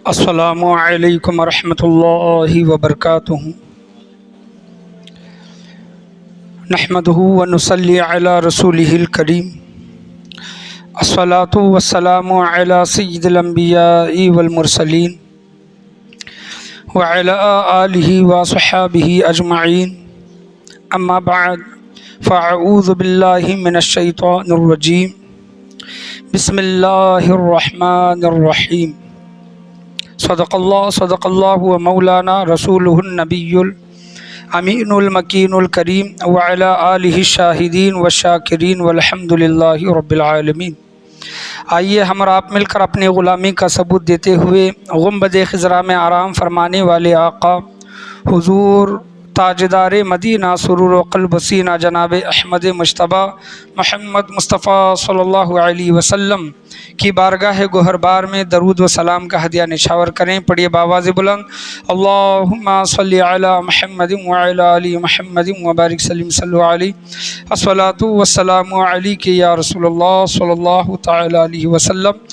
السلام علیکم ورحمۃ اللہ وبرکاتہ۔ نحمدہ ونصلی علی رسولہ الکریم، الصلاۃ والسلام علی سید الانبیاء والمرسلین وعلی آلہ وصحبہ اجمعین، اما بعد فاعوذ باللہ من الشیطان الرجیم، بسم اللہ الرحمن الرحیم۔ صدق اللہ و مولانا رسولہ النبی الامین المکین الکریم وعلی آلہ الشاہدین والشاکرین والحمد للہ رب العالمین۔ آئیے ہم اور آپ مل کر اپنی غلامی کا ثبوت دیتے ہوئے گنبد خضرا میں آرام فرمانے والے آقا حضور تاجدار مدینہ سرور و قلب سینہ جناب احمد مجتبی محمد مصطفیٰ صلی اللہ علیہ وسلم کی بارگاہ گوہر بار میں درود و سلام کا ہدیہ نشاور کریں۔ پڑھیے بآواز بلند، اللہم صلی علی محمد وعلی آل محمد وبارک سلم صلی علیہ، الصلاۃ والسلام علیک یا رسول اللہ صلی اللہ تعالی علیہ وسلم۔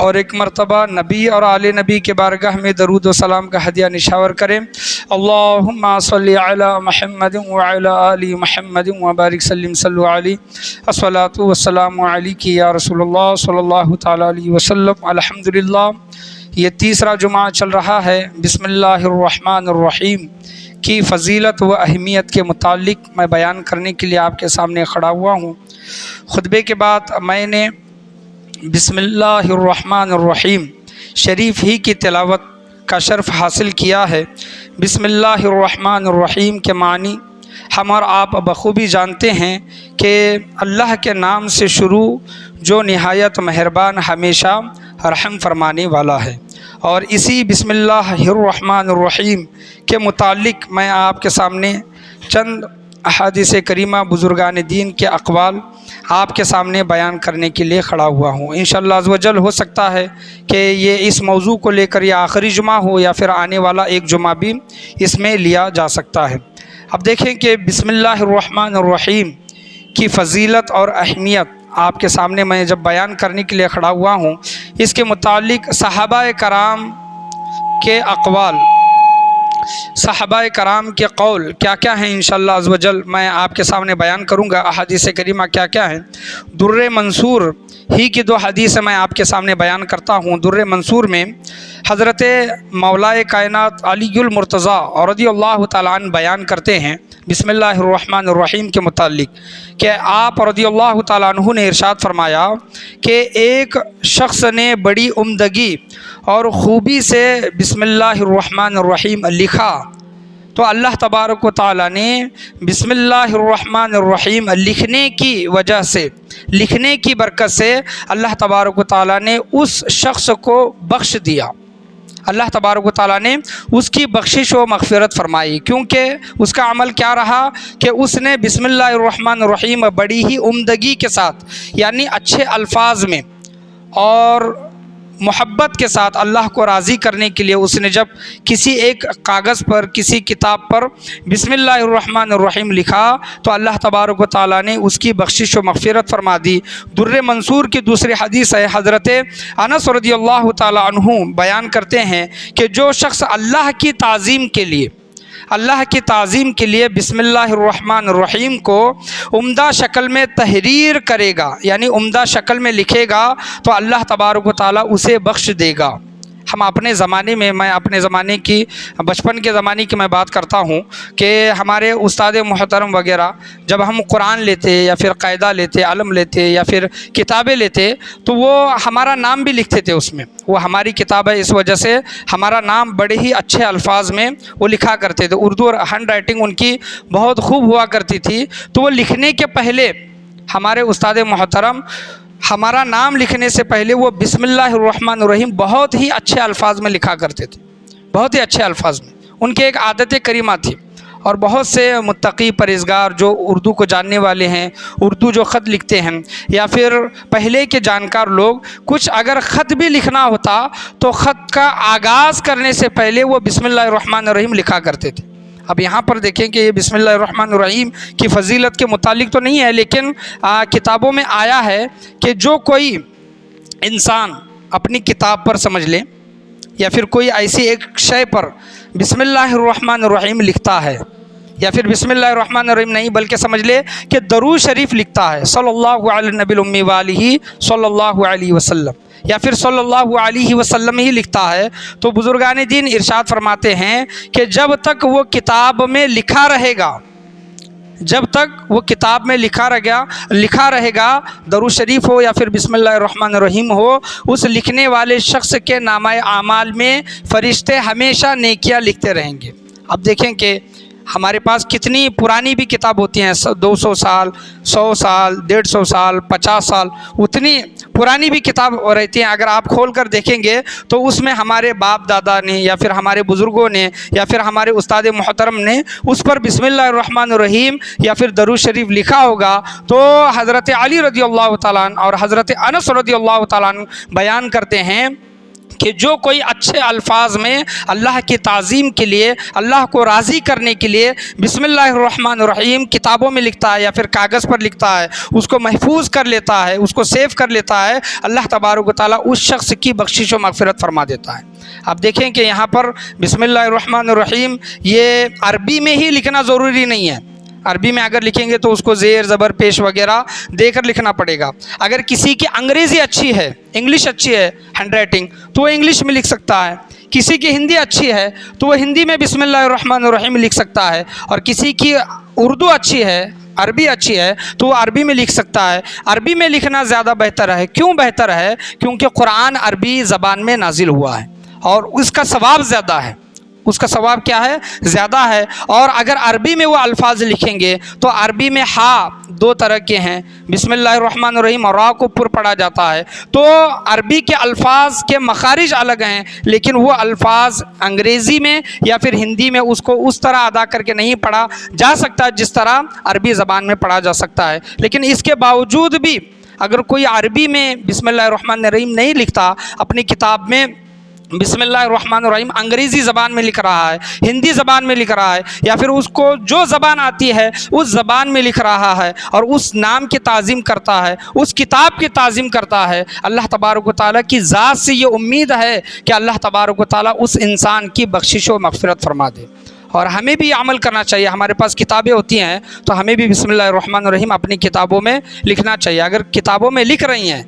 اور ایک مرتبہ نبی اور آل نبی کے بارگاہ میں درود و سلام کا ہدیہ نشاور کریں، اللہم صلی علی محمد وعلی آل محمد وبارک سلم صلی علیہ، الصلاۃ والسلام علیک یا رسول اللہ صلی اللہ تعالی علیہ وسلم۔ الحمدللہ، یہ تیسرا جمعہ چل رہا ہے۔ بسم اللہ الرحمن الرحیم کی فضیلت و اہمیت کے متعلق میں بیان کرنے کے لیے آپ کے سامنے کھڑا ہوا ہوں۔ خطبے کے بعد میں نے بسم اللہ الرحمن الرحیم شریف ہی کی تلاوت کا شرف حاصل کیا ہے۔ بسم اللہ الرحمن الرحیم کے معنی ہم اور آپ بخوبی جانتے ہیں کہ اللہ کے نام سے شروع جو نہایت مہربان ہمیشہ رحم فرمانے والا ہے، اور اسی بسم اللہ الرحمن الرحیم کے متعلق میں آپ کے سامنے چند احادیث کریمہ بزرگان دین کے اقوال آپ کے سامنے بیان کرنے کے لیے کھڑا ہوا ہوں۔ انشاءاللہ عز و جل ہو سکتا ہے کہ یہ اس موضوع کو لے کر یا آخری جمعہ ہو یا پھر آنے والا ایک جمعہ بھی اس میں لیا جا سکتا ہے۔ اب دیکھیں کہ بسم اللہ الرحمن الرحیم کی فضیلت اور اہمیت آپ کے سامنے میں جب بیان کرنے کے لیے کھڑا ہوا ہوں، اس کے متعلق صحابہ کرام کے اقوال، صحابہ کرام کے قول کیا کیا ہیں، انشاءاللہ عز و جل میں آپ کے سامنے بیان کروں گا۔ احادیث کریمہ کیا کیا ہیں، در منصور ہی کی دو حدیث میں آپ کے سامنے بیان کرتا ہوں۔ در منصور میں حضرت مولائے کائنات علی المرتضیٰ رضی اللہ تعالیٰ عنہ بیان کرتے ہیں بسم اللہ الرحمن الرحیم کے متعلق کہ آپ رضی اللہ تعالیٰ عنہ نے ارشاد فرمایا کہ ایک شخص نے بڑی عمدگی اور خوبی سے بسم اللہ الرحمن الرحیم لکھا، تو اللہ تبارک و تعالیٰ نے بسم اللہ الرحمن الرحیم لکھنے کی وجہ سے، لکھنے کی برکت سے اللہ تبارک و تعالیٰ نے اس شخص کو بخش دیا۔ اللہ تبارک و تعالیٰ نے اس کی بخشش و مغفرت فرمائی، کیونکہ اس کا عمل کیا رہا کہ اس نے بسم اللہ الرحمن الرحیم بڑی ہی عمدگی کے ساتھ، یعنی اچھے الفاظ میں اور محبت کے ساتھ اللہ کو راضی کرنے کے لیے اس نے جب کسی ایک کاغذ پر، کسی کتاب پر بسم اللہ الرحمن الرحیم لکھا تو اللہ تبارک و تعالیٰ نے اس کی بخشش و مغفرت فرما دی۔ در منصور کی دوسری حدیث ہے، حضرت انس رضی اللہ تعالیٰ عنہ بیان کرتے ہیں کہ جو شخص اللہ کی تعظیم کے لیے، اللہ کی تعظیم کے لیے بسم اللہ الرحمن الرحیم کو عمدہ شکل میں تحریر کرے گا، یعنی عمدہ شکل میں لکھے گا، تو اللہ تبارک و تعالیٰ اسے بخش دے گا۔ ہم اپنے زمانے میں، میں اپنے زمانے کی، بچپن کے زمانے کی میں بات کرتا ہوں کہ ہمارے استاد محترم وغیرہ جب ہم قرآن لیتے یا پھر قاعدہ لیتے، علم لیتے یا پھر کتابیں لیتے تو وہ ہمارا نام بھی لکھتے تھے اس میں۔ وہ ہماری کتاب ہے، اس وجہ سے ہمارا نام بڑے ہی اچھے الفاظ میں وہ لکھا کرتے تھے۔ اردو اور ہینڈ رائٹنگ ان کی بہت خوب ہوا کرتی تھی، تو وہ لکھنے کے پہلے ہمارے استاد محترم ہمارا نام لکھنے سے پہلے وہ بسم اللہ الرحمن الرحیم بہت ہی اچھے الفاظ میں لکھا کرتے تھے، بہت ہی اچھے الفاظ میں۔ ان کی ایک عادت کریمہ تھی، اور بہت سے متقی پرہیزگار جو اردو کو جاننے والے ہیں، اردو جو خط لکھتے ہیں یا پھر پہلے کے جانکار لوگ، کچھ اگر خط بھی لکھنا ہوتا تو خط کا آغاز کرنے سے پہلے وہ بسم اللہ الرحمن الرحیم لکھا کرتے تھے۔ اب یہاں پر دیکھیں کہ یہ بسم اللہ الرحمن الرحیم کی فضیلت کے متعلق تو نہیں ہے، لیکن کتابوں میں آیا ہے کہ جو کوئی انسان اپنی کتاب پر سمجھ لے یا پھر کوئی ایسی ایک شے پر بسم اللہ الرحمن الرحیم لکھتا ہے، یا پھر بسم اللہ الرحمن الرحیم نہیں بلکہ سمجھ لے کہ درود شریف لکھتا ہے، صلی اللہ علی النبی الامی والہ صلی اللہ علیہ وسلم، یا پھر صلی اللہ علیہ وسلم ہی لکھتا ہے، تو بزرگان دین ارشاد فرماتے ہیں کہ جب تک وہ کتاب میں لکھا رہے گا، جب تک وہ کتاب میں لکھا رہے گا درود شریف ہو یا پھر بسم اللہ الرحمن الرحیم ہو، اس لکھنے والے شخص کے نامہ اعمال میں فرشتے ہمیشہ نیکیاں لکھتے رہیں گے۔ اب دیکھیں کہ ہمارے پاس کتنی پرانی بھی کتاب ہوتی ہیں، 200 سال، 100 سال، 150 سال، 50 سال، اتنی پرانی بھی کتاب رہتی ہیں۔ اگر آپ کھول کر دیکھیں گے تو اس میں ہمارے باپ دادا نے یا پھر ہمارے بزرگوں نے یا پھر ہمارے استاد محترم نے اس پر بسم اللہ الرحمن الرحیم یا پھر درود شریف لکھا ہوگا۔ تو حضرت علی رضی اللہ تعالیٰ عنہ اور حضرت انس رضی اللہ تعالیٰ عنہ بیان کرتے ہیں کہ جو کوئی اچھے الفاظ میں اللہ کی تعظیم کے لیے، اللہ کو راضی کرنے کے لیے بسم اللہ الرحمن الرحیم کتابوں میں لکھتا ہے یا پھر کاغذ پر لکھتا ہے، اس کو محفوظ کر لیتا ہے، اس کو سیو کر لیتا ہے، اللہ تبارک و تعالیٰ اس شخص کی بخشش و مغفرت فرما دیتا ہے۔ اب دیکھیں کہ یہاں پر بسم اللہ الرحمن الرحیم یہ عربی میں ہی لکھنا ضروری نہیں ہے، عربی میں اگر لکھیں گے تو اس کو زیر زبر پیش وغیرہ دے کر لکھنا پڑے گا۔ اگر کسی کی انگریزی اچھی ہے، انگلش اچھی ہے ہینڈ رائٹنگ، تو وہ انگلش میں لکھ سکتا ہے۔ کسی کی ہندی اچھی ہے تو وہ ہندی میں بسم اللہ الرحمن الرحیم لکھ سکتا ہے، اور کسی کی اردو اچھی ہے، عربی اچھی ہے تو وہ عربی میں لکھ سکتا ہے۔ عربی میں لکھنا زیادہ بہتر ہے۔ کیوں بہتر ہے؟ کیونکہ قرآن عربی زبان میں نازل ہوا ہے اور اس کا ثواب زیادہ ہے، اس کا ثواب کیا ہے؟ زیادہ ہے۔ اور اگر عربی میں وہ الفاظ لکھیں گے تو عربی میں ہا 2 طرح کے ہیں، بسم اللہ الرحمن الرحیم اور را کو پر پڑھا جاتا ہے، تو عربی کے الفاظ کے مخارج الگ ہیں، لیکن وہ الفاظ انگریزی میں یا پھر ہندی میں اس کو اس طرح ادا کر کے نہیں پڑھا جا سکتا جس طرح عربی زبان میں پڑھا جا سکتا ہے۔ لیکن اس کے باوجود بھی اگر کوئی عربی میں بسم اللہ الرحمن الرحیم نہیں لکھتا، اپنی کتاب میں بسم اللہ الرحمن الرحیم انگریزی زبان میں لکھ رہا ہے، ہندی زبان میں لکھ رہا ہے، یا پھر اس کو جو زبان آتی ہے اس زبان میں لکھ رہا ہے اور اس نام کی تعظیم کرتا ہے، اس کتاب کی تعظیم کرتا ہے، اللہ تبارک و تعالیٰ کی ذات سے یہ امید ہے کہ اللہ تبارک و تعالیٰ اس انسان کی بخشش و مغفرت فرما دے۔ اور ہمیں بھی عمل کرنا چاہیے۔ ہمارے پاس کتابیں ہوتی ہیں تو ہمیں بھی بسم اللہ الرحمن الرحیم اپنی کتابوں میں لکھنا چاہیے۔ اگر کتابوں میں لکھ رہی ہیں،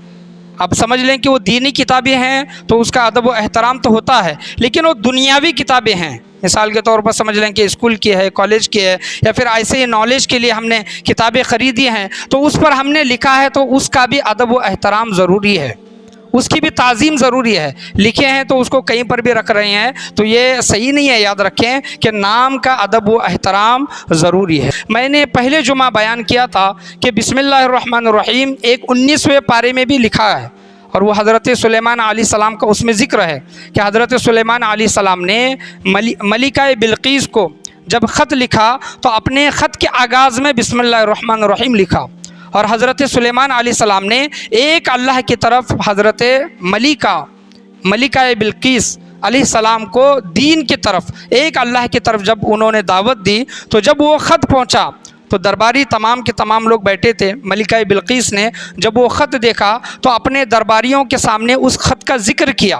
اب سمجھ لیں کہ وہ دینی کتابیں ہیں تو اس کا ادب و احترام تو ہوتا ہے، لیکن وہ دنیاوی کتابیں ہیں، مثال کے طور پر سمجھ لیں کہ اسکول کی ہے، کالج کی ہے، یا پھر ایسے ہی نالج کے لیے ہم نے کتابیں خریدی ہیں تو اس پر ہم نے لکھا ہے تو اس کا بھی ادب و احترام ضروری ہے، اس کی بھی تعظیم ضروری ہے۔ لکھے ہیں تو اس کو کہیں پر بھی رکھ رہے ہیں تو یہ صحیح نہیں ہے۔ یاد رکھیں کہ نام کا ادب و احترام ضروری ہے۔ میں نے پہلے جمعہ بیان کیا تھا کہ بسم اللہ الرحمن الرحیم ایک 19ویں پارے میں بھی لکھا ہے، اور وہ حضرت سلیمان علیہ السلام کا اس میں ذکر ہے کہ حضرت سلیمان علیہ السلام نے ملکہ بلقیس کو جب خط لکھا تو اپنے خط کے آغاز میں بسم اللہ الرحمن الرحیم لکھا، اور حضرت سلیمان علیہ السلام نے ایک اللہ کی طرف حضرت ملکہ بلقیس علیہ السلام کو دین کی طرف، ایک اللہ کی طرف جب انہوں نے دعوت دی تو جب وہ خط پہنچا تو درباری تمام کے تمام لوگ بیٹھے تھے۔ ملکہ بلقیس نے جب وہ خط دیکھا تو اپنے درباریوں کے سامنے اس خط کا ذکر کیا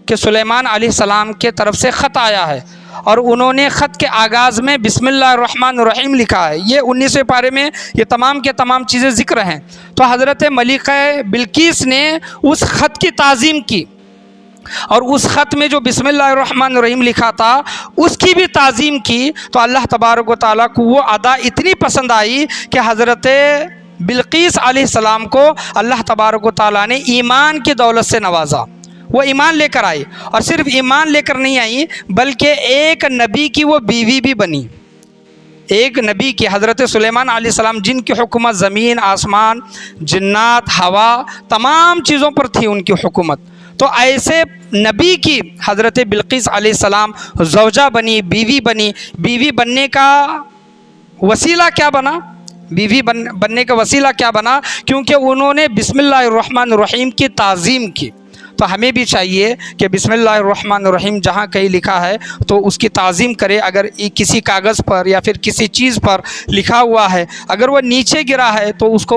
کہ سلیمان علیہ السلام کے طرف سے خط آیا ہے، اور انہوں نے خط کے آغاز میں بسم اللہ الرحمن الرحیم لکھا ہے۔ یہ 19ویں پارے میں یہ تمام کے تمام چیزیں ذکر ہیں۔ تو حضرت ملکہ بلقیس نے اس خط کی تعظیم کی، اور اس خط میں جو بسم اللہ الرحمن الرحیم لکھا تھا اس کی بھی تعظیم کی، تو اللہ تبارک و تعالیٰ کو وہ ادا اتنی پسند آئی کہ حضرت بلقیس علیہ السلام کو اللہ تبارک و تعالیٰ نے ایمان کی دولت سے نوازا۔ وہ ایمان لے کر آئی، اور صرف ایمان لے کر نہیں آئی بلکہ ایک نبی کی وہ بیوی بھی بنی، ایک نبی کی، حضرت سلیمان علیہ السلام جن کی حکومت زمین، آسمان، جنات، ہوا، تمام چیزوں پر تھی ان کی حکومت، تو ایسے نبی کی حضرت بلقیس علیہ السلام زوجہ بنی، بیوی بنی۔ بیوی بننے کا وسیلہ کیا بنا؟ بیوی بننے کا وسیلہ کیا بنا؟ کیونکہ انہوں نے بسم اللہ الرحمن الرحیم کی تعظیم کی۔ تو ہمیں بھی چاہیے کہ بسم اللہ الرحمن الرحیم جہاں کہیں لکھا ہے تو اس کی تعظیم کرے۔ اگر کسی کاغذ پر یا پھر کسی چیز پر لکھا ہوا ہے، اگر وہ نیچے گرا ہے تو اس کو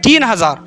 3000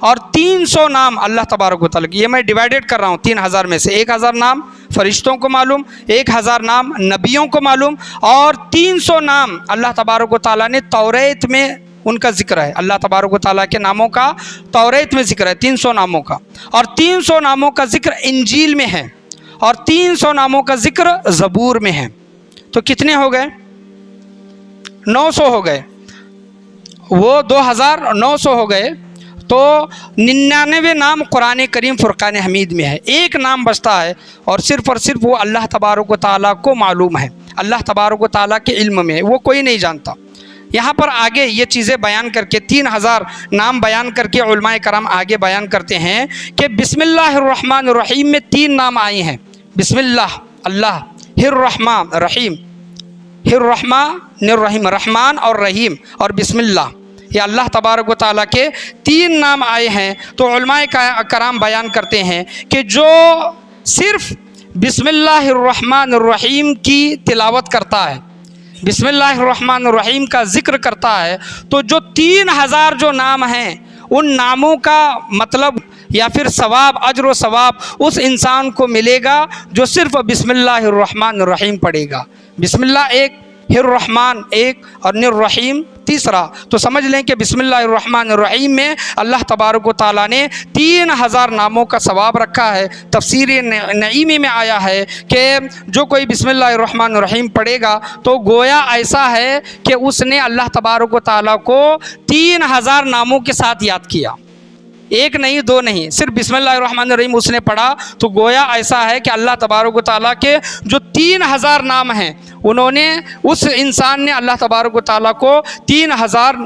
اور 300 نام اللہ تبارک و تعالیٰ کے. یہ میں ڈیوائیڈڈ کر رہا ہوں 3000 میں سے. 1000 نام فرشتوں کو معلوم، 1000 نام نبیوں کو معلوم، اور 300 نام اللہ تبارک و تعالیٰ نے توریت میں ان کا ذکر ہے. اللہ تبارک و تعالیٰ کے ناموں کا توریت میں ذکر ہے 300 ناموں کا، اور 300 ناموں کا ذکر انجیل میں ہے، اور 300 ناموں کا ذکر زبور میں ہے. تو کتنے ہو گئے؟ 900 ہو گئے. وہ 2900 ہو گئے. تو 99 نام قرآن کریم فرقان حمید میں ہے. ایک نام بچتا ہے، اور صرف وہ اللہ تبارک و تعالیٰ کو معلوم ہے، اللہ تبارک و تعالیٰ کے علم میں ہے، وہ کوئی نہیں جانتا. یہاں پر آگے یہ چیزیں بیان کر کے 3000 نام بیان کر کے علماء کرام آگے بیان کرتے ہیں کہ بسم اللہ الرحمن الرحیم میں 3 نام آئے ہیں. بسم اللہ اللہ، الرحمن رحیم، الرحمن الرحیم، رحمان اور رحیم، اور بسم اللہ. یہ اللہ تبارک و تعالیٰ کے 3 نام آئے ہیں. تو علماء کرام بیان کرتے ہیں کہ جو صرف بسم اللہ الرحمن الرحیم کی تلاوت کرتا ہے، بسم اللہ الرحمن الرحیم کا ذکر کرتا ہے، تو جو 3000 جو نام ہیں ان ناموں کا مطلب یا پھر ثواب، اجر و ثواب اس انسان کو ملے گا جو صرف بسم اللہ الرحمن الرحیم پڑھے گا. بسم اللہ ایک، الرحمن ایک، اور الرحیم تیسرا. تو سمجھ لیں کہ بسم اللہ الرحمن الرحیم میں اللہ تبارک و تعالیٰ نے 3000 ناموں کا ثواب رکھا ہے. تفسیر نعیمی میں آیا ہے کہ جو کوئی بسم اللہ الرحمن الرحیم پڑھے گا تو گویا ایسا ہے کہ اس نے اللہ تبارک و تعالیٰ کو 3000 ناموں کے ساتھ یاد کیا. ایک نہیں، 2 نہیں، صرف بسم اللہ الرحمن الرحیم اس نے پڑھا تو گویا ایسا ہے کہ اللہ تبارک و تعالیٰ کے جو 3000 نام ہیں انہوں نے، اس انسان نے اللہ تبارک و تعالیٰ کو 3000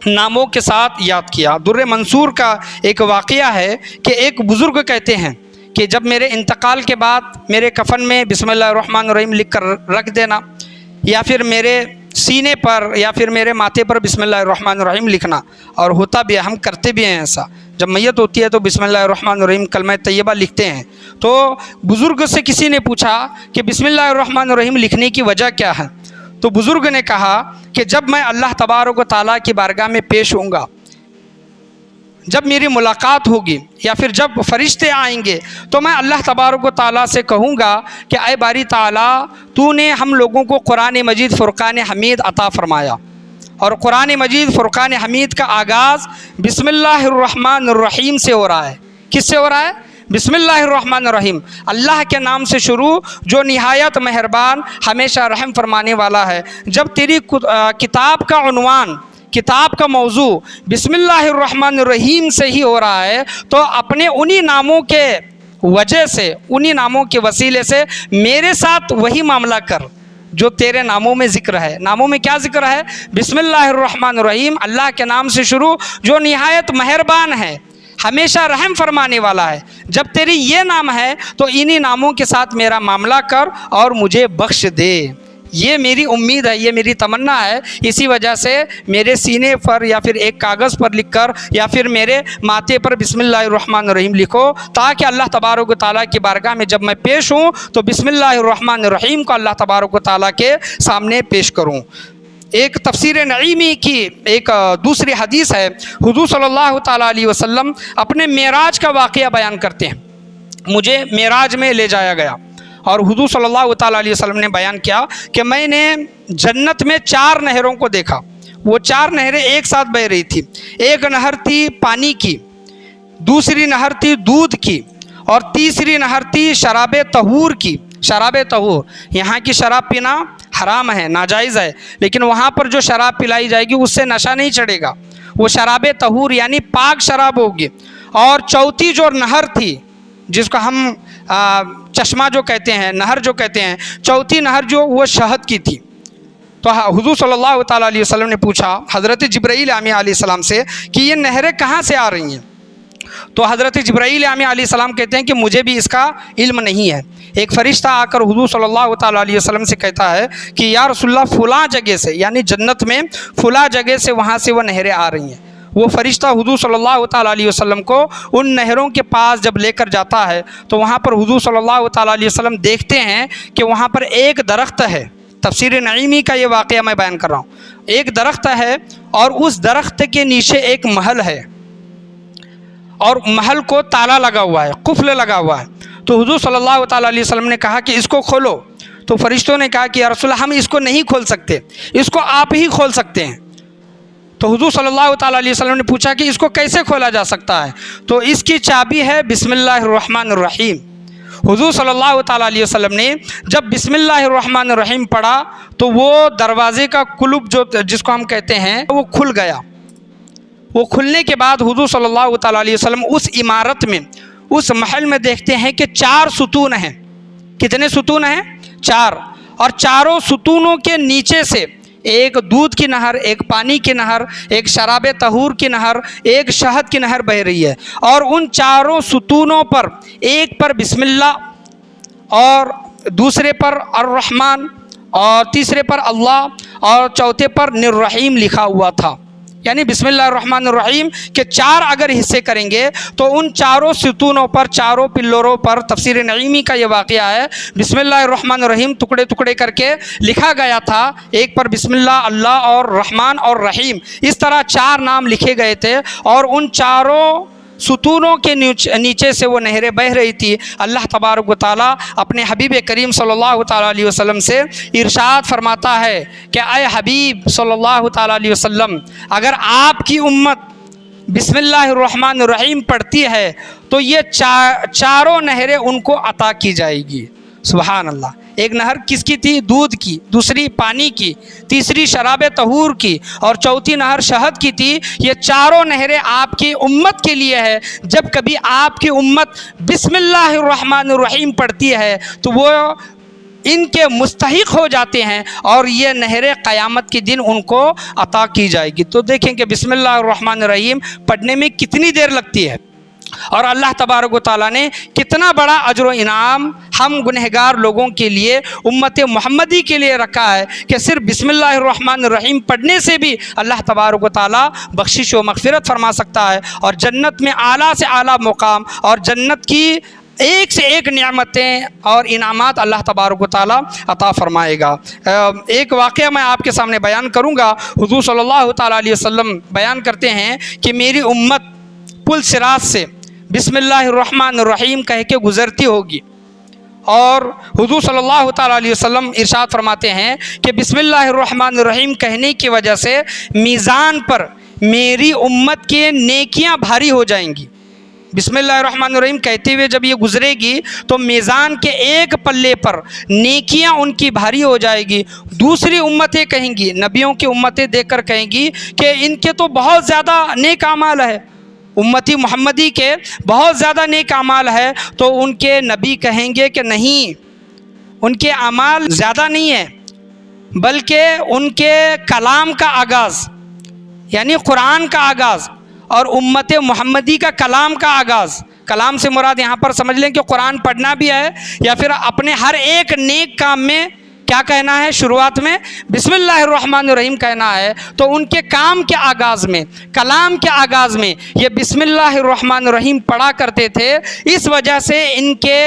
ناموں کے ساتھ یاد کیا. در منصور کا ایک واقعہ ہے کہ ایک بزرگ کہتے ہیں کہ جب میرے انتقال کے بعد میرے کفن میں بسم اللہ الرحمن الرحیم لکھ کر رکھ دینا، یا پھر میرے سینے پر یا پھر میرے ماتھے پر بسم اللہ الرحمن الرحیم لکھنا. اور ہوتا بھی ہے، ہم کرتے بھی ہیں ایسا. جب میت ہوتی ہے تو بسم اللہ الرحمن الرحیم کلمہ طیبہ لکھتے ہیں. تو بزرگ سے کسی نے پوچھا کہ بسم اللہ الرحمن الرحیم لکھنے کی وجہ کیا ہے؟ تو بزرگ نے کہا کہ جب میں اللہ تبارک و تعالیٰ کی بارگاہ میں پیش ہوں گا، جب میری ملاقات ہوگی یا پھر جب فرشتے آئیں گے، تو میں اللہ تبارک و تعالیٰ سے کہوں گا کہ اے باری تعالیٰ، تو نے ہم لوگوں کو قرآن مجید فرقان حمید عطا فرمایا، اور قرآن مجید فرقان حمید کا آغاز بسم اللہ الرحمن الرحیم سے ہو رہا ہے. کس سے ہو رہا ہے؟ بسم اللہ الرحمن الرحیم، اللہ کے نام سے شروع جو نہایت مہربان ہمیشہ رحم فرمانے والا ہے. جب تیری کتاب کا عنوان، کتاب کا موضوع بسم اللہ الرحمن الرحیم سے ہی ہو رہا ہے، تو اپنے انہی ناموں کے وجہ سے، انہی ناموں کے وسیلے سے میرے ساتھ وہی معاملہ کر جو تیرے ناموں میں ذکر ہے. ناموں میں کیا ذکر ہے؟ بسم اللہ الرحمن الرحیم، اللہ کے نام سے شروع جو نہایت مہربان ہے، ہمیشہ رحم فرمانے والا ہے. جب تیری یہ نام ہے تو انہی ناموں کے ساتھ میرا معاملہ کر اور مجھے بخش دے. یہ میری امید ہے، یہ میری تمنا ہے. اسی وجہ سے میرے سینے پر یا پھر ایک کاغذ پر لکھ کر یا پھر میرے ماتھے پر بسم اللہ الرحمن الرحیم لکھو، تاکہ اللہ تبارک و تعالیٰ کی بارگاہ میں جب میں پیش ہوں تو بسم اللہ الرحمن الرحیم کو اللہ تبارک و تعالیٰ کے سامنے پیش کروں. ایک تفسیر نعیمی کی ایک دوسری حدیث ہے. حضور صلی اللہ تعالیٰ علیہ وسلم اپنے معراج کا واقعہ بیان کرتے ہیں. مجھے معراج میں لے جایا گیا اور حضور صلی اللہ تعالیٰ علیہ وسلم نے بیان کیا کہ میں نے جنت میں 4 نہروں کو دیکھا. وہ 4 نہریں ایک ساتھ بہہ رہی تھی. ایک نہر تھی پانی کی، دوسری نہر تھی دودھ کی، اور تیسری نہر تھی شراب طہور کی. شراب طہور، یہاں کی شراب پینا حرام ہے، ناجائز ہے، لیکن وہاں پر جو شراب پلائی جائے گی اس سے نشہ نہیں چڑھے گا. وہ شراب طہور یعنی پاک شراب ہوگی. اور چوتھی جو نہر تھی، جس کو ہم چشمہ جو کہتے ہیں، نہر جو کہتے ہیں، چوتھی نہر جو وہ شہد کی تھی. تو حضور صلی اللہ تعالیٰ علیہ وسلم نے پوچھا حضرت جبرائیل علیہ السلام سے کہ یہ نہریں کہاں سے آ رہی ہیں؟ تو حضرت جبرائیل علیہ السلام کہتے ہیں کہ مجھے بھی اس کا علم نہیں ہے. ایک فرشتہ آ کر حضور صلی اللہ تعالیٰ علیہ وسلم سے کہتا ہے کہ یا رسول اللہ، فلاں جگہ سے، یعنی جنت میں فلاں جگہ سے وہاں سے وہ نہریں آ رہی ہیں. وہ فرشتہ حضور صلی اللہ تعالیٰ علیہ وسلم کو ان نہروں کے پاس جب لے کر جاتا ہے تو وہاں پر حضور صلی اللہ تعالیٰ علیہ وسلم دیکھتے ہیں کہ وہاں پر ایک درخت ہے. تفسیر نعیمی کا یہ واقعہ میں بیان کر رہا ہوں. ایک درخت ہے اور اس درخت کے نیچے ایک محل ہے. اور محل کو تالا لگا ہوا ہے، قفل لگا ہوا ہے۔ تو حضور صلی اللہ تعالیٰ علیہ وسلم نے کہا کہ اس کو کھولو، تو فرشتوں نے کہا کہ یا رسول اللہ ہم اس کو نہیں کھول سکتے، اس کو آپ ہی کھول سکتے ہیں۔ تو حضور صلی اللہ تعالیٰ علیہ وسلم نے پوچھا کہ اس کو کیسے کھولا جا سکتا ہے؟ تو اس کی چابی ہے بسم اللہ الرحمن الرحیم۔ حضور صلی اللہ تعالیٰ علیہ وسلم نے جب بسم اللہ الرحمن الرحیم پڑھا تو وہ دروازے کا قلب جس کو ہم کہتے ہیں وہ کھل گیا۔ وہ کھلنے کے بعد حضور صلی اللہ تعالیٰ علیہ وسلم اس عمارت میں، اس محل میں دیکھتے ہیں کہ 4 ستون ہیں۔ کتنے ستون ہیں؟ 4۔ اور چاروں ستونوں کے نیچے سے ایک دودھ کی نہر، ایک پانی کی نہر، ایک شراب طہور کی نہر، ایک شہد کی نہر بہہ رہی ہے۔ اور ان چاروں ستونوں پر، ایک پر بسم اللہ، اور دوسرے پر الرحمن، اور تیسرے پر اللہ، اور چوتھے پر الرحیم لکھا ہوا تھا۔ یعنی بسم اللہ الرحمن الرحیم کے 4 اگر حصے کریں گے تو ان چاروں ستونوں پر، چاروں پلروں پر، تفسیر نعیمی کا یہ واقعہ ہے، بسم اللہ الرحمن الرحیم ٹکڑے ٹکڑے کر کے لکھا گیا تھا۔ ایک پر بسم اللہ، اللہ اور رحمان اور رحیم، اس طرح 4 نام لکھے گئے تھے، اور ان چاروں ستونوں کے نیچے سے وہ نہریں بہہ رہی تھی۔ اللہ تبارک و تعالیٰ اپنے حبیب کریم صلی اللہ تعالیٰ علیہ وسلم سے ارشاد فرماتا ہے کہ اے حبیب صلی اللہ تعالیٰ علیہ وسلم، اگر آپ کی امت بسم اللہ الرحمن الرحیم پڑھتی ہے تو یہ چاروں نہریں ان کو عطا کی جائے گی۔ سبحان اللہ۔ ایک نہر کس کی تھی؟ دودھ کی، دوسری پانی کی، تیسری شراب طہور کی، اور چوتھی نہر شہد کی تھی۔ یہ چاروں نہریں آپ کی امت کے لیے ہے۔ جب کبھی آپ کی امت بسم اللہ الرحمن الرحیم پڑھتی ہے تو وہ ان کے مستحق ہو جاتے ہیں، اور یہ نہریں قیامت کے دن ان کو عطا کی جائے گی۔ تو دیکھیں کہ بسم اللہ الرحمن الرحیم پڑھنے میں کتنی دیر لگتی ہے، اور اللہ تبارک و تعالیٰ نے کتنا بڑا اجر و انعام ہم گنہگار لوگوں کے لیے، امت محمدی کے لیے رکھا ہے کہ صرف بسم اللہ الرحمن الرحیم پڑھنے سے بھی اللہ تبارک و تعالیٰ بخشش و مغفرت فرما سکتا ہے، اور جنت میں اعلیٰ سے اعلیٰ مقام اور جنت کی ایک سے ایک نعمتیں اور انعامات اللہ تبارک و تعالیٰ عطا فرمائے گا۔ ایک واقعہ میں آپ کے سامنے بیان کروں گا۔ حضور صلی اللہ تعالیٰ علیہ وسلم بیان کرتے ہیں کہ میری امت پل صراط سے بسم اللہ الرحمن الرحیم کہہ کے گزرتی ہوگی، اور حضور صلی اللہ تعالیٰ علیہ وسلم ارشاد فرماتے ہیں کہ بسم اللہ الرحمن الرحیم کہنے کی وجہ سے میزان پر میری امت کے نیکیاں بھاری ہو جائیں گی۔ بسم اللہ الرحمن الرحیم کہتے ہوئے جب یہ گزرے گی تو میزان کے ایک پلے پر نیکیاں ان کی بھاری ہو جائے گی۔ دوسری امتیں کہیں گی، نبیوں کی امتیں دیکھ کر کہیں گی کہ ان کے تو بہت زیادہ نیک اعمال ہے، امتی محمدی کے بہت زیادہ نیک اعمال ہے۔ تو ان کے نبی کہیں گے کہ نہیں، ان کے اعمال زیادہ نہیں ہیں، بلکہ ان کے کلام کا آغاز، یعنی قرآن کا آغاز، اور امت محمدی کا کلام کا آغاز۔ کلام سے مراد یہاں پر سمجھ لیں کہ قرآن پڑھنا بھی ہے، یا پھر اپنے ہر ایک نیک کام میں کیا کہنا ہے؟ شروعات میں بسم اللہ الرحمن الرحیم کہنا ہے۔ تو ان کے کام کے آغاز میں، کلام کے آغاز میں یہ بسم اللہ الرحمن الرحیم پڑھا کرتے تھے، اس وجہ سے ان کے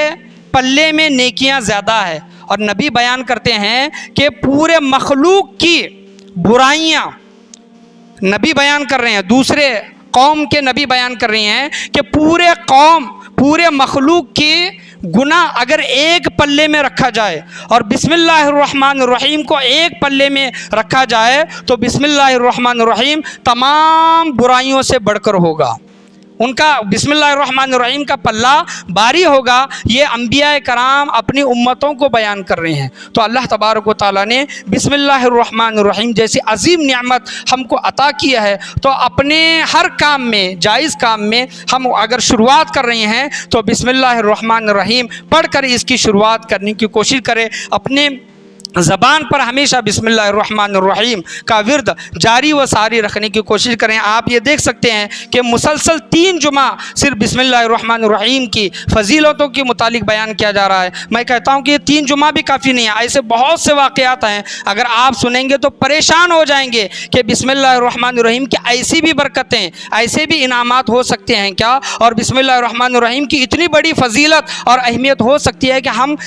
پلے میں نیکیاں زیادہ ہے۔ اور نبی بیان کرتے ہیں کہ پورے مخلوق کی برائیاں، نبی بیان کر رہے ہیں، دوسرے قوم کے نبی بیان کر رہے ہیں کہ پورے قوم، پورے مخلوق کی گناہ اگر ایک پلے میں رکھا جائے اور بسم اللہ الرحمن الرحیم کو ایک پلے میں رکھا جائے تو بسم اللہ الرحمن الرحیم تمام برائیوں سے بڑھ کر ہوگا۔ ان کا بسم اللہ الرحمن الرحیم کا پلہ باری ہوگا۔ یہ انبیاء کرام اپنی امتوں کو بیان کر رہے ہیں۔ تو اللہ تبارک و تعالیٰ نے بسم اللہ الرحمن الرحیم جیسی عظیم نعمت ہم کو عطا کیا ہے، تو اپنے ہر کام میں، جائز کام میں ہم اگر شروعات کر رہے ہیں تو بسم اللہ الرحمن الرحیم پڑھ کر اس کی شروعات کرنے کی کوشش کریں۔ اپنے زبان پر ہمیشہ بسم اللہ الرحمن الرحیم کا ورد جاری و ساری رکھنے کی کوشش کریں۔ آپ یہ دیکھ سکتے ہیں کہ مسلسل 3 جمعہ صرف بسم اللہ الرحمن الرحیم کی فضیلتوں کے متعلق بیان کیا جا رہا ہے۔ میں کہتا ہوں کہ یہ 3 جمعہ بھی کافی نہیں ہے، ایسے بہت سے واقعات ہیں، اگر آپ سنیں گے تو پریشان ہو جائیں گے کہ بسم اللہ الرحمن الرحیم کی ایسی بھی برکتیں، ایسے بھی انعامات ہو سکتے ہیں کیا، اور بسم اللہ الرحمن الرحیم کی اتنی بڑی فضیلت اور اہمیت ہو سکتی ہے کہ ہم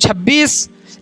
26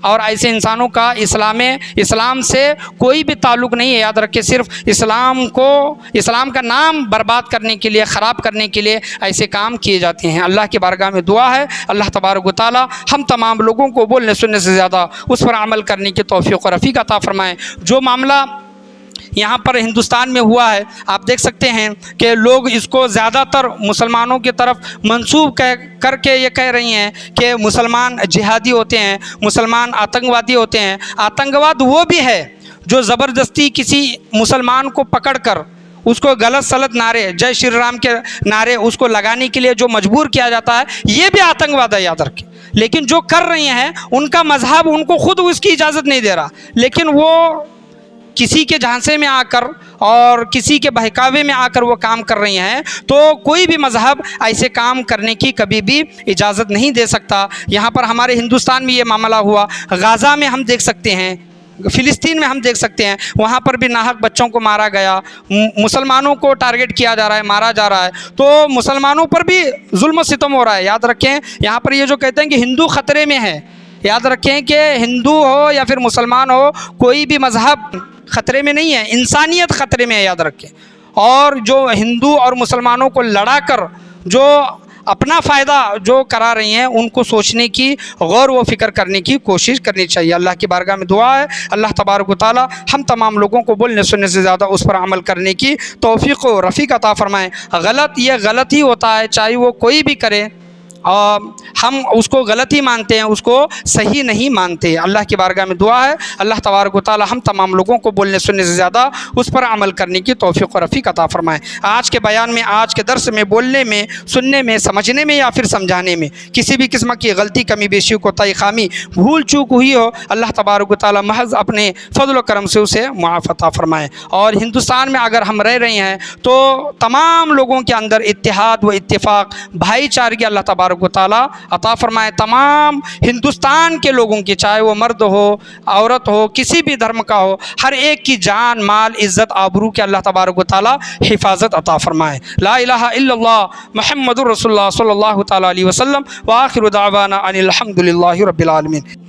اور ایسے انسانوں کا اسلام سے کوئی بھی تعلق نہیں ہے. یاد رکھیں صرف اسلام کا نام برباد کرنے کے لیے، خراب کرنے کے لیے ایسے کام کیے جاتے ہیں. اللہ کی بارگاہ میں دعا ہے اللہ تبارک و تعالی ہم تمام لوگوں کو بولنے سننے سے زیادہ اس پر عمل کرنے کی توفیق و رفیق عطا فرمائیں. جو معاملہ یہاں پر ہندوستان میں ہوا ہے، آپ دیکھ سکتے ہیں کہ لوگ اس کو زیادہ تر مسلمانوں کی طرف منسوب کر کے یہ کہہ رہی ہیں کہ مسلمان جہادی ہوتے ہیں، مسلمان آتنکوادی ہوتے ہیں. آتنکواد وہ بھی ہے جو زبردستی کسی مسلمان کو پکڑ کر اس کو غلط سلط نعرے، جے شری رام کے نعرے اس کو لگانے کے لیے جو مجبور کیا جاتا ہے، یہ بھی آتنکواد ہے. یاد رکھیں. لیکن جو کر رہی ہیں ان کا مذہب ان کو خود اس کی اجازت نہیں دے رہا، لیکن وہ کسی کے جھانسے میں آ کر اور کسی کے بہکاوے میں آ کر وہ کام کر رہی ہیں. تو کوئی بھی مذہب ایسے کام کرنے کی کبھی بھی اجازت نہیں دے سکتا. یہاں پر ہمارے ہندوستان میں یہ معاملہ ہوا، غزہ میں ہم دیکھ سکتے ہیں، فلسطین میں ہم دیکھ سکتے ہیں، وہاں پر بھی ناحق بچوں کو مارا گیا، مسلمانوں کو ٹارگٹ کیا جا رہا ہے، مارا جا رہا ہے. تو مسلمانوں پر بھی ظلم و ستم ہو رہا ہے. یاد رکھیں یہاں پر یہ جو کہتے ہیں کہ ہندو خطرے میں ہے، یاد رکھیں کہ ہندو ہو یا پھر مسلمان ہو، کوئی بھی مذہب خطرے میں نہیں ہے، انسانیت خطرے میں ہے. یاد رکھیں. اور جو ہندو اور مسلمانوں کو لڑا کر جو اپنا فائدہ جو کرا رہی ہیں، ان کو سوچنے کی، غور و فکر کرنے کی کوشش کرنی چاہیے. اللہ کی بارگاہ میں دعا ہے اللہ تبارک و تعالی ہم تمام لوگوں کو بولنے سننے سے زیادہ اس پر عمل کرنے کی توفیق و رفیق عطا فرمائیں. غلط ہی ہوتا ہے، چاہے وہ کوئی بھی کرے، اور ہم اس کو غلط ہی مانتے ہیں، اس کو صحیح نہیں مانتے. اللہ کی بارگاہ میں دعا ہے اللہ تبارک و تعالی ہم تمام لوگوں کو بولنے سننے سے زیادہ اس پر عمل کرنے کی توفیق و رفیق عطا فرمائے. آج کے بیان میں، آج کے درس میں، بولنے میں، سننے میں، سمجھنے میں یا پھر سمجھانے میں کسی بھی قسم کی غلطی، کمی بیشی، کوتاہی، خامی، بھول چوک ہوئی ہو، اللہ تبارک و تعالی محض اپنے فضل و کرم سے اسے معاف عطا فرمائے. اور ہندوستان میں اگر ہم رہ رہے ہیں تو تمام لوگوں کے اندر اتحاد و اتفاق، بھائی چارگی اللہ تبارک و تعالی عطا فرمائے. تمام ہندوستان کے لوگوں کی، چاہے وہ مرد ہو، عورت ہو، کسی بھی دھرم کا ہو، ہر ایک کی جان، مال، عزت، آبرو کے اللہ تبارک و تعالی حفاظت عطا فرمائے. لا الہ الا اللہ محمد الرسول اللہ صلی اللہ تعالی علیہ وسلم. وآخر دعوانا ان الحمد للہ رب العالمین.